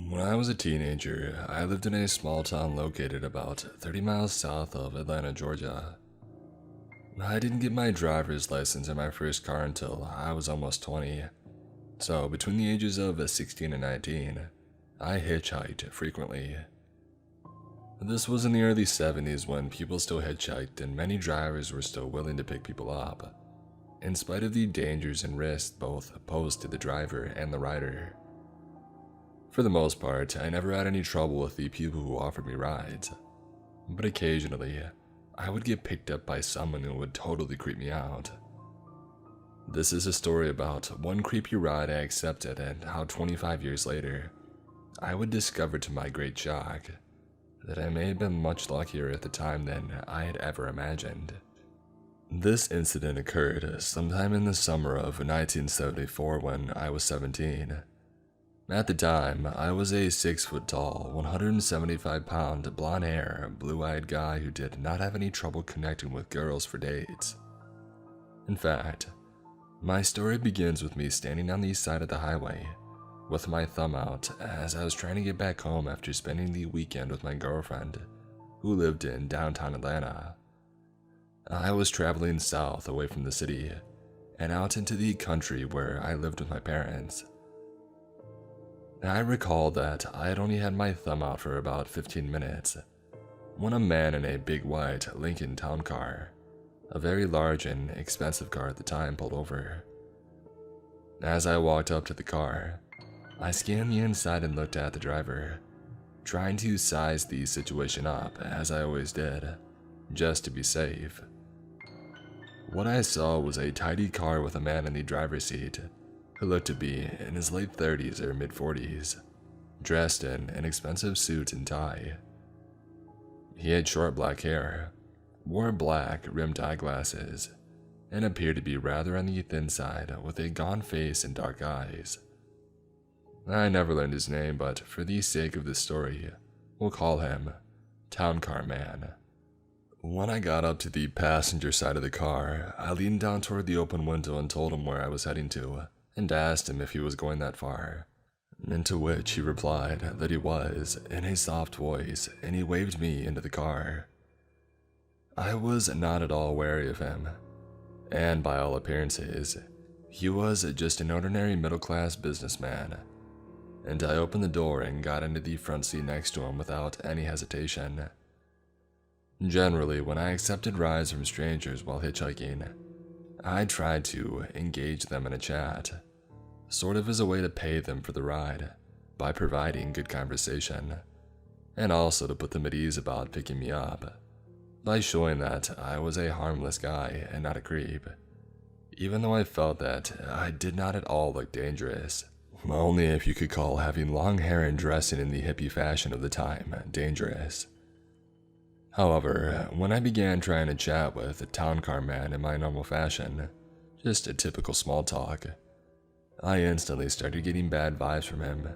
When I was a teenager, I lived in a small town located about 30 miles south of Atlanta, Georgia. I didn't get my driver's license in my first car until I was almost 20, so between the ages of 16 and 19, I hitchhiked frequently. This was in the early 70s when people still hitchhiked and many drivers were still willing to pick people up, in spite of the dangers and risks both posed to the driver and the rider. For the most part, I never had any trouble with the people who offered me rides, but occasionally, I would get picked up by someone who would totally creep me out. This is a story about one creepy ride I accepted and how 25 years later, I would discover to my great shock that I may have been much luckier at the time than I had ever imagined. This incident occurred sometime in the summer of 1974 when I was 17. At the time, I was a 6-foot tall, 175-pound, blonde-hair, blue-eyed guy who did not have any trouble connecting with girls for dates. In fact, my story begins with me standing on the side of the highway, with my thumb out as I was trying to get back home after spending the weekend with my girlfriend, who lived in downtown Atlanta. I was traveling south away from the city, and out into the country where I lived with my parents. I recall that I had only had my thumb out for about 15 minutes when a man in a big white Lincoln town car, a very large and expensive car at the time, pulled over. As I walked up to the car, I scanned the inside and looked at the driver, trying to size the situation up as I always did, just to be safe. What I saw was a tidy car with a man in the driver's seat who looked to be in his late 30s or mid-40s, dressed in an expensive suit and tie. He had short black hair, wore black rimmed eyeglasses, and appeared to be rather on the thin side with a gaunt face and dark eyes. I never learned his name, but for the sake of this story, we'll call him Town Car Man. When I got up to the passenger side of the car, I leaned down toward the open window and told him where I was heading to, and asked him if he was going that far, and to which he replied that he was, in a soft voice, and he waved me into the car. I was not at all wary of him, and by all appearances, he was just an ordinary middle-class businessman, and I opened the door and got into the front seat next to him without any hesitation. Generally, when I accepted rides from strangers while hitchhiking, I tried to engage them in a chat, sort of as a way to pay them for the ride by providing good conversation, and also to put them at ease about picking me up by showing that I was a harmless guy and not a creep, even though I felt that I did not at all look dangerous, only if you could call having long hair and dressing in the hippie fashion of the time dangerous. However, when I began trying to chat with the town car man in my normal fashion, just a typical small talk, I instantly started getting bad vibes from him,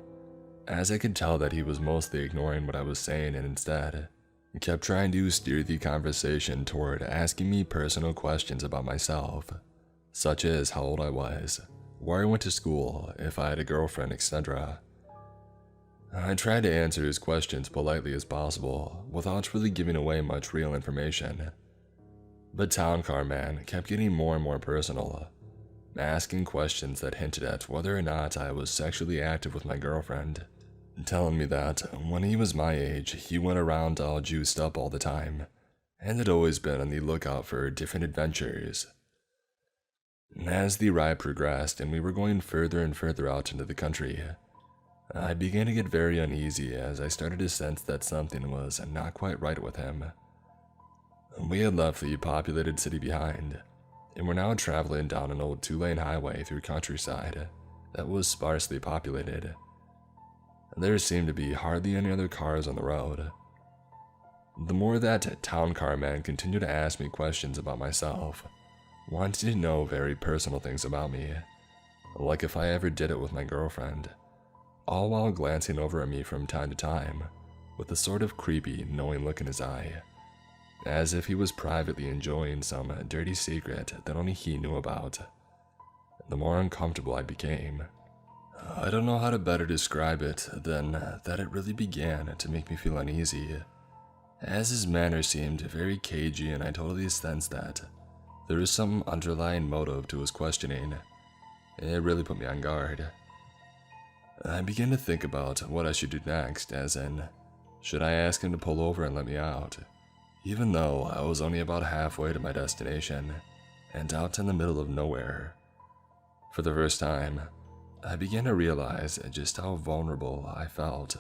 as I could tell that he was mostly ignoring what I was saying and instead kept trying to steer the conversation toward asking me personal questions about myself, such as how old I was, where I went to school, if I had a girlfriend, etc. I tried to answer his questions politely as possible without really giving away much real information, but Town Car Man kept getting more and more personal, asking questions that hinted at whether or not I was sexually active with my girlfriend, telling me that when he was my age, he went around all juiced up all the time, and had always been on the lookout for different adventures. As the ride progressed and we were going further and further out into the country, I began to get very uneasy as I started to sense that something was not quite right with him. We had left the populated city behind, and were now traveling down an old 2-lane highway through countryside that was sparsely populated. There seemed to be hardly any other cars on the road. The more that Town Car Man continued to ask me questions about myself, wanting to know very personal things about me, like if I ever did it with my girlfriend, all while glancing over at me from time to time with a sort of creepy, knowing look in his eye, as if he was privately enjoying some dirty secret that only he knew about. The more uncomfortable I became, I don't know how to better describe it than that it really began to make me feel uneasy, as his manner seemed very cagey, and I totally sensed that there was some underlying motive to his questioning. It really put me on guard. I began to think about what I should do next, as in, should I ask him to pull over and let me out, even though I was only about halfway to my destination, and out in the middle of nowhere. For the first time, I began to realize just how vulnerable I felt.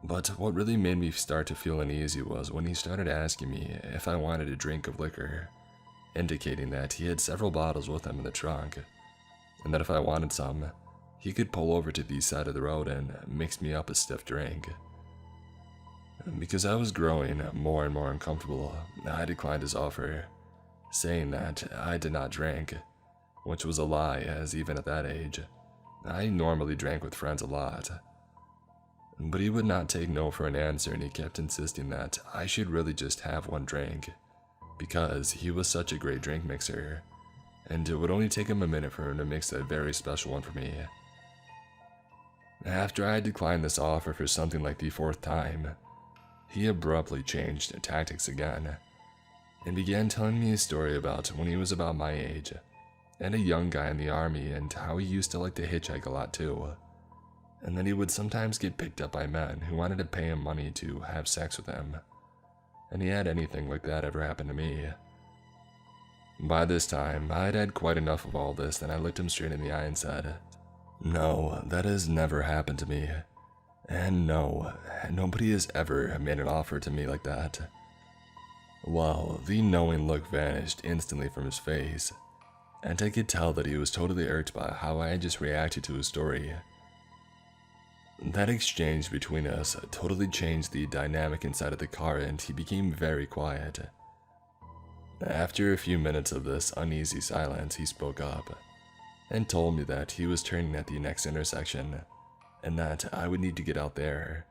But what really made me start to feel uneasy was when he started asking me if I wanted a drink of liquor, indicating that he had several bottles with him in the trunk, and that if I wanted some, he could pull over to the side of the road and mix me up a stiff drink. Because I was growing more and more uncomfortable, I declined his offer, saying that I did not drink, which was a lie, as even at that age, I normally drank with friends a lot. But he would not take no for an answer, and he kept insisting that I should really just have one drink, because he was such a great drink mixer, and it would only take him a minute for him to mix a very special one for me. After I declined this offer for something like the fourth time, he abruptly changed tactics again, and began telling me a story about when he was about my age, and a young guy in the army, and how he used to like to hitchhike a lot too, and that he would sometimes get picked up by men who wanted to pay him money to have sex with him, and he had anything like that ever happen to me. By this time, I'd had quite enough of all this, and I looked him straight in the eye and said, "No, that has never happened to me, and no, nobody has ever made an offer to me like that." Well, the knowing look vanished instantly from his face, and I could tell that he was totally irked by how I had just reacted to his story. That exchange between us totally changed the dynamic inside of the car, and he became very quiet. After a few minutes of this uneasy silence, he spoke up and told me that he was turning at the next intersection, and that I would need to get out there,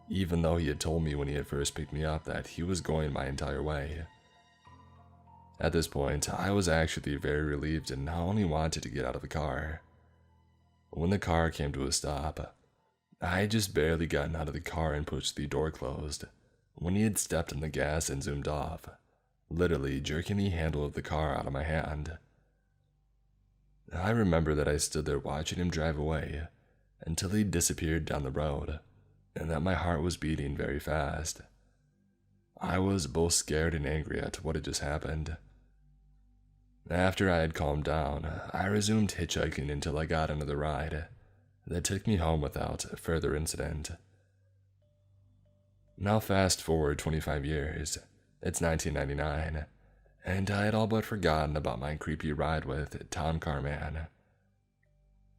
even though he had told me when he had first picked me up that he was going my entire way. At this point, I was actually very relieved and not only wanted to get out of the car. When the car came to a stop, I had just barely gotten out of the car and pushed the door closed when he had stepped on the gas and zoomed off, literally jerking the handle of the car out of my hand. I remember that I stood there watching him drive away until he disappeared down the road, and that my heart was beating very fast. I was both scared and angry at what had just happened. After I had calmed down, I resumed hitchhiking until I got another ride that took me home without further incident. Now fast forward 25 years, it's 1999, and I had all but forgotten about my creepy ride with Town Car Man.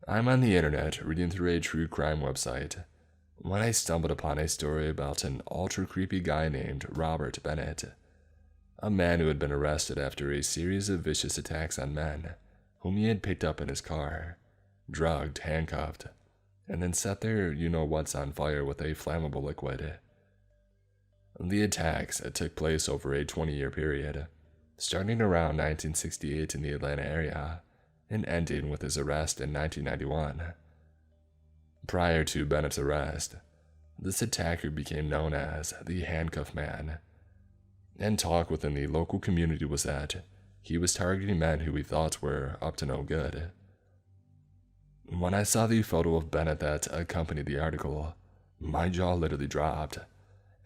I'm on the internet reading through a true crime website when I stumbled upon a story about an ultra creepy guy named Robert Bennett, a man who had been arrested after a series of vicious attacks on men whom he had picked up in his car, drugged, handcuffed, and then set their you-know-whats on fire with a flammable liquid. The attacks took place over a 20-year period, starting around 1968 in the Atlanta area and ending with his arrest in 1991. Prior to Bennett's arrest, this attacker became known as the Handcuff Man, and talk within the local community was that he was targeting men who he thought were up to no good. When I saw the photo of Bennett that accompanied the article, my jaw literally dropped,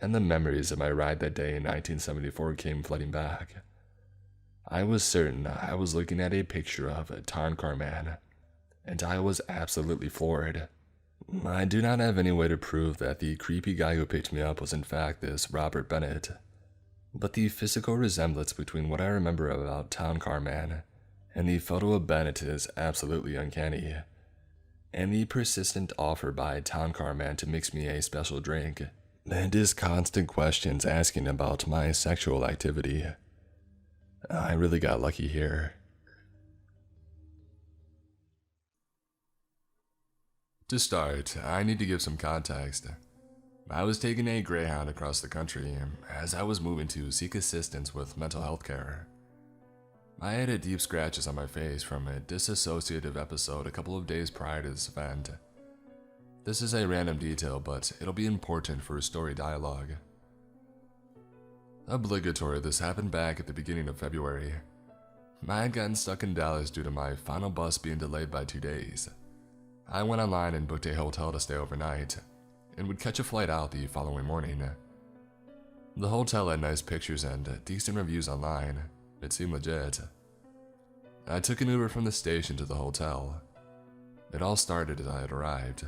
and the memories of my ride that day in 1974 came flooding back. I was certain I was looking at a picture of a Town Car Man, and I was absolutely floored. I do not have any way to prove that the creepy guy who picked me up was in fact this Robert Bennett, but the physical resemblance between what I remember about Town Car Man and the photo of Bennett is absolutely uncanny, and the persistent offer by Town Car Man to mix me a special drink, and his constant questions asking about my sexual activity. I really got lucky here. To start, I need to give some context. I was taking a Greyhound across the country as I was moving to seek assistance with mental health care. I had deep scratches on my face from a disassociative episode a couple of days prior to this event. This is a random detail, but it'll be important for a story dialogue. Obligatory, this happened back at the beginning of February. I had gotten stuck in Dallas due to my final bus being delayed by 2 days. I went online and booked a hotel to stay overnight, and would catch a flight out the following morning. The hotel had nice pictures and decent reviews online. It seemed legit. I took an Uber from the station to the hotel. It all started as I had arrived.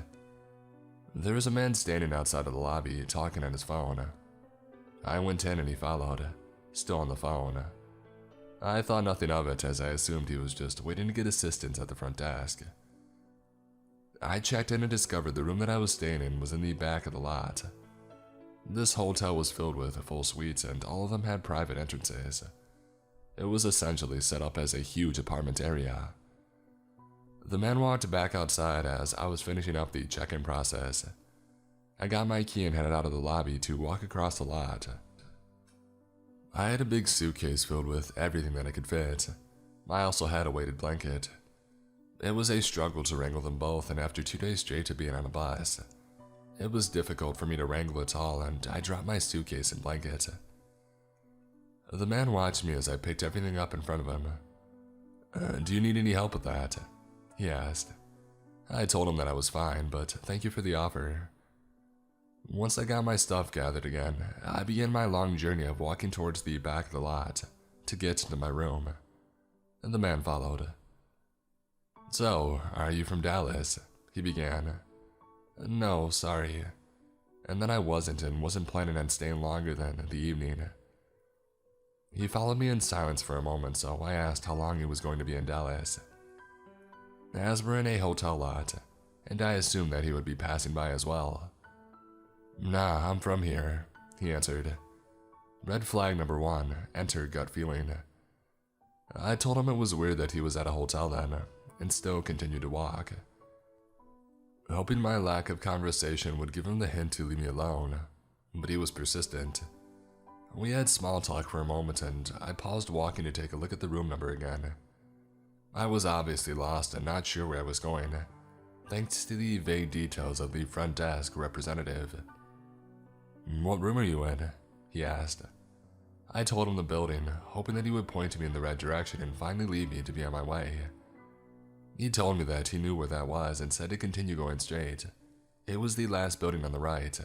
There was a man standing outside of the lobby talking on his phone. I went in and he followed, still on the phone. I thought nothing of it as I assumed he was just waiting to get assistance at the front desk. I checked in and discovered the room that I was staying in was in the back of the lot. This hotel was filled with full suites and all of them had private entrances. It was essentially set up as a huge apartment area. The man walked back outside as I was finishing up the check-in process. I got my key and headed out of the lobby to walk across the lot. I had a big suitcase filled with everything that I could fit. I also had a weighted blanket. It was a struggle to wrangle them both, and after 2 days straight of being on a bus, it was difficult for me to wrangle it all, and I dropped my suitcase and blanket. The man watched me as I picked everything up in front of him. Do you need any help with that? He asked. I told him that I was fine, but thank you for the offer. Once I got my stuff gathered again, I began my long journey of walking towards the back of the lot to get into my room. The man followed. So, are you from Dallas? He began. No, sorry. And then I wasn't and wasn't planning on staying longer than the evening. He followed me in silence for a moment, so I asked how long he was going to be in Dallas. As we're in a hotel lot, and I assumed that he would be passing by as well. Nah, I'm from here, he answered. Red flag number 1, enter gut feeling. I told him it was weird that he was at a hotel then, and still continued to walk. Hoping my lack of conversation would give him the hint to leave me alone, but he was persistent. We had small talk for a moment and I paused walking to take a look at the room number again. I was obviously lost and not sure where I was going, thanks to the vague details of the front desk representative. What room are you in? He asked. I told him the building, hoping that he would point me in the right direction and finally lead me to be on my way. He told me that he knew where that was and said to continue going straight. It was the last building on the right.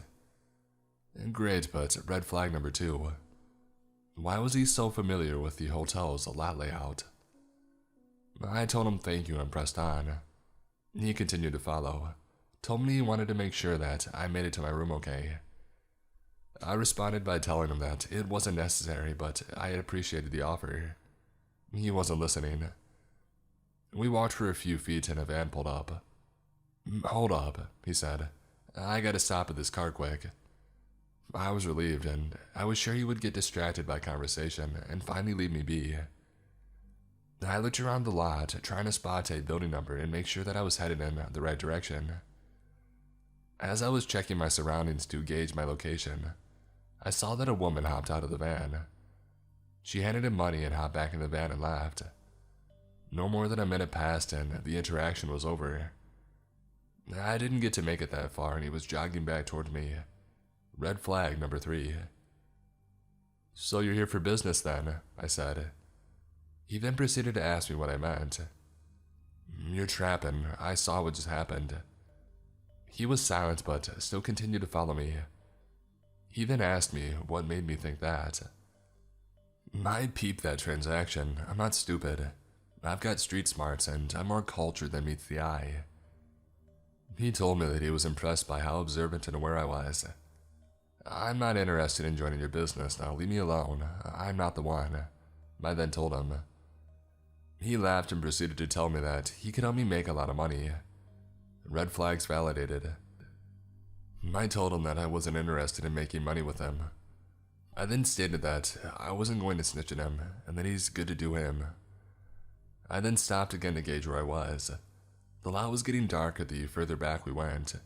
Great, but red flag number 2. Why was he so familiar with the hotel's lot layout? I told him thank you and pressed on. He continued to follow, told me he wanted to make sure that I made it to my room okay. I responded by telling him that it wasn't necessary, but I had appreciated the offer. He wasn't listening. We walked for a few feet and a van pulled up. Hold up, he said. I gotta stop at this car quick. I was relieved, and I was sure he would get distracted by conversation and finally leave me be. I looked around the lot, trying to spot a building number and make sure that I was headed in the right direction. As I was checking my surroundings to gauge my location, I saw that a woman hopped out of the van. She handed him money and hopped back in the van and left. No more than a minute passed and the interaction was over. I didn't get to make it that far and he was jogging back toward me. Red flag number 3. So you're here for business then, I said. He then proceeded to ask me what I meant. You're trapping, I saw what just happened. He was silent but still continued to follow me. He then asked me what made me think that. I peeped that transaction, I'm not stupid. I've got street smarts and I'm more cultured than meets the eye. He told me that he was impressed by how observant and aware I was. I'm not interested in joining your business now, leave me alone, I'm not the one, I then told him. He laughed and proceeded to tell me that he could help me make a lot of money. Red flags validated. I told him that I wasn't interested in making money with him. I then stated that I wasn't going to snitch on him and that he's good to do him. I then stopped again to gauge where I was. The lot was getting darker the further back we went.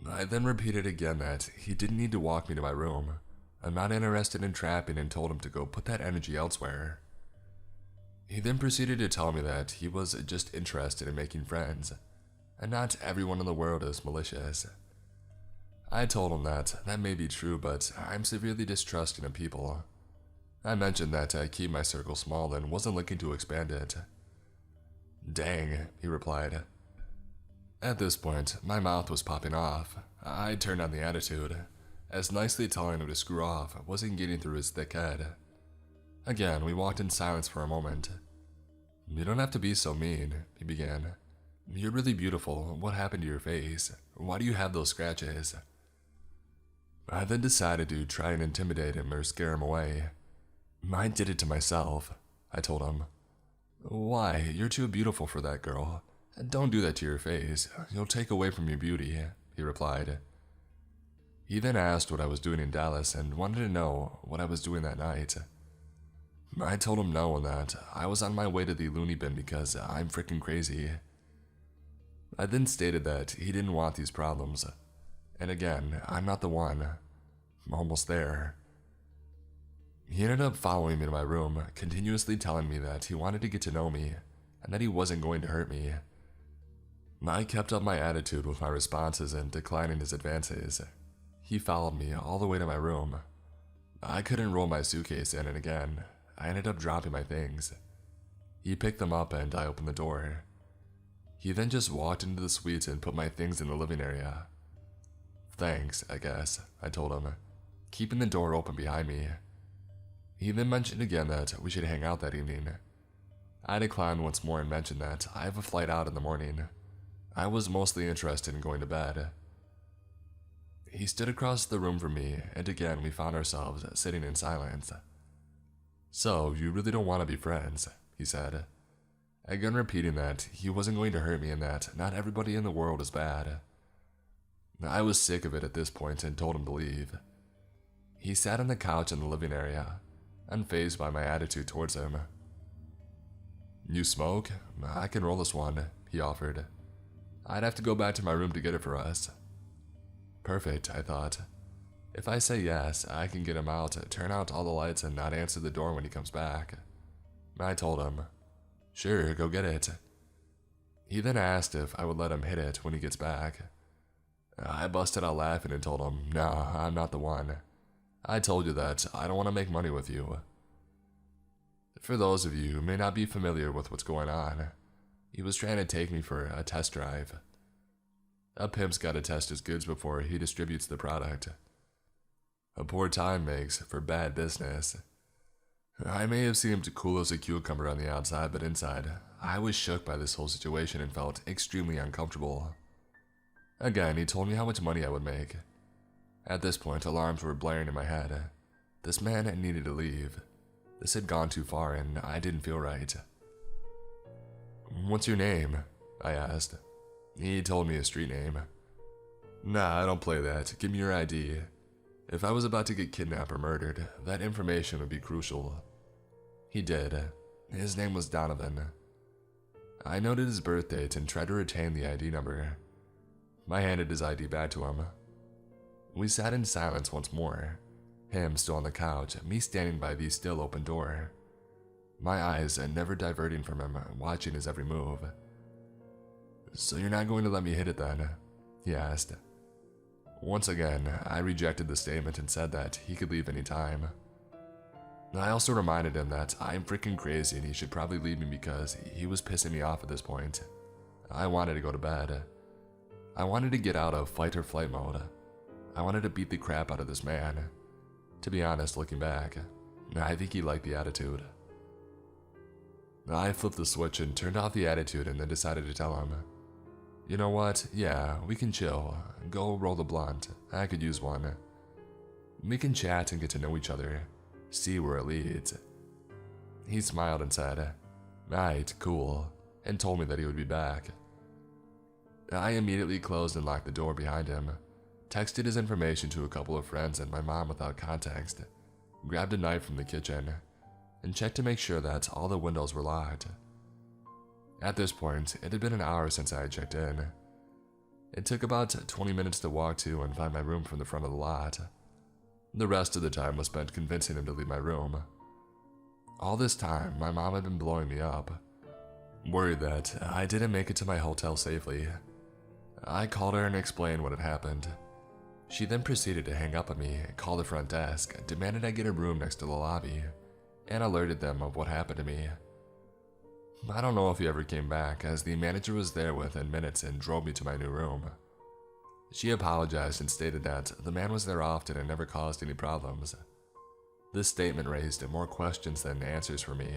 I then repeated again that he didn't need to walk me to my room. I'm not interested in trapping and told him to go put that energy elsewhere. He then proceeded to tell me that he was just interested in making friends, and not everyone in the world is malicious. I told him that may be true, but I'm severely distrusting of people. I mentioned that I keep my circle small and wasn't looking to expand it. Dang, he replied. At this point, my mouth was popping off. I turned on the attitude, as nicely telling him to screw off wasn't getting through his thick head. Again, we walked in silence for a moment. You don't have to be so mean, he began. You're really beautiful. What happened to your face? Why do you have those scratches? I then decided to try and intimidate him or scare him away. I did it to myself, I told him. Why? You're too beautiful for that, girl. Don't do that to your face. You'll take away from your beauty, he replied. He then asked what I was doing in Dallas and wanted to know what I was doing that night. I told him no and that I was on my way to the loony bin because I'm freaking crazy. I then stated that he didn't want these problems. And again, I'm not the one. I'm almost there. He ended up following me to my room, continuously telling me that he wanted to get to know me and that he wasn't going to hurt me. I kept up my attitude with my responses and declining his advances. He followed me all the way to my room. I couldn't roll my suitcase in, and again, I ended up dropping my things. He picked them up and I opened the door. He then just walked into the suite and put my things in the living area. Thanks, I guess, I told him, keeping the door open behind me. He then mentioned again that we should hang out that evening. I declined once more and mentioned that I have a flight out in the morning. I was mostly interested in going to bed. He stood across the room from me, and again we found ourselves sitting in silence. So, you really don't want to be friends, he said. Again repeating that he wasn't going to hurt me and that not everybody in the world is bad. I was sick of it at this point and told him to leave. He sat on the couch in the living area, unfazed by my attitude towards him. You smoke? I can roll this one, he offered. I'd have to go back to my room to get it for us. Perfect, I thought. If I say yes, I can get him out, turn out all the lights, and not answer the door when he comes back. I told him, sure, go get it. He then asked if I would let him hit it when he gets back. I busted out laughing and told him, nah, I'm not the one. I told you that I don't want to make money with you. For those of you who may not be familiar with what's going on, he was trying to take me for a test drive. A pimp's got to test his goods before he distributes the product. A poor time makes for bad business. I may have seemed cool as a cucumber on the outside, but inside, I was shook by this whole situation and felt extremely uncomfortable. Again, he told me how much money I would make. At this point, alarms were blaring in my head. This man needed to leave. This had gone too far and I didn't feel right. What's your name? I asked. He told me a street name. Nah, I don't play that. Give me your ID. If I was about to get kidnapped or murdered, that information would be crucial. He did. His name was Donovan. I noted his birth date and tried to retain the ID number. I handed his ID back to him. We sat in silence once more, him still on the couch, me standing by the still open door. My eyes never diverting from him, watching his every move. So you're not going to let me hit it then? He asked. Once again, I rejected the statement and said that he could leave any time. I also reminded him that I'm freaking crazy and he should probably leave me because he was pissing me off at this point. I wanted to go to bed. I wanted to get out of fight or flight mode. I wanted to beat the crap out of this man. To be honest, looking back, I think he liked the attitude. I flipped the switch and turned off the attitude and then decided to tell him, you know what, yeah, we can chill. Go roll the blunt. I could use one. We can chat and get to know each other. See where it leads. He smiled and said, right, cool, and told me that he would be back. I immediately closed and locked the door behind him, texted his information to a couple of friends and my mom without context, grabbed a knife from the kitchen, and checked to make sure that all the windows were locked. At this point, it had been an hour since I had checked in. It took about 20 minutes to walk to and find my room from the front of the lot. The rest of the time was spent convincing him to leave my room. All this time, my mom had been blowing me up, worried that I didn't make it to my hotel safely. I called her and explained what had happened. She then proceeded to hang up on me, call the front desk, demanded I get a room next to the lobby, and alerted them of what happened to me. I don't know if he ever came back, as the manager was there within minutes and drove me to my new room. She apologized and stated that the man was there often and never caused any problems. This statement raised more questions than answers for me,